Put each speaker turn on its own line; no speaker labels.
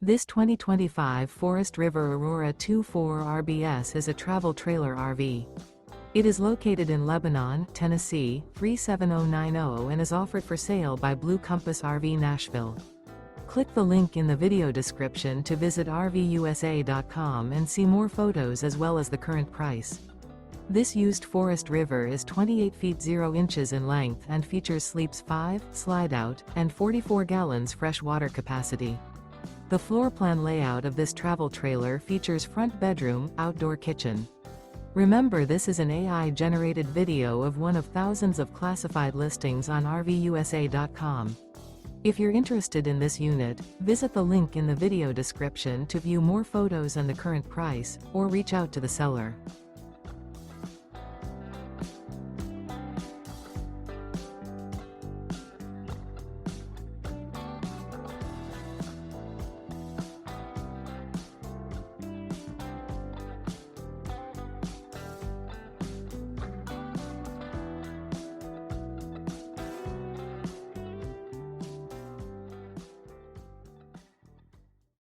This 2025 Forest River Aurora 2.4 RBS is a travel trailer RV. It is located in Lebanon, Tennessee, 37090 and is offered for sale by Blue Compass RV Nashville. Click the link in the video description to visit RVUSA.com and see more photos as well as the current price. This used Forest River is 28 feet 0 inches in length and features sleeps 5, Slideout, and 44 gallons fresh water capacity. The floor plan layout of this travel trailer features front bedroom, outdoor kitchen. Remember, this is an AI-generated video of one of thousands of classified listings on RVUSA.com. If you're interested in this unit, visit the link in the video description to view more photos and the current price, or reach out to the seller.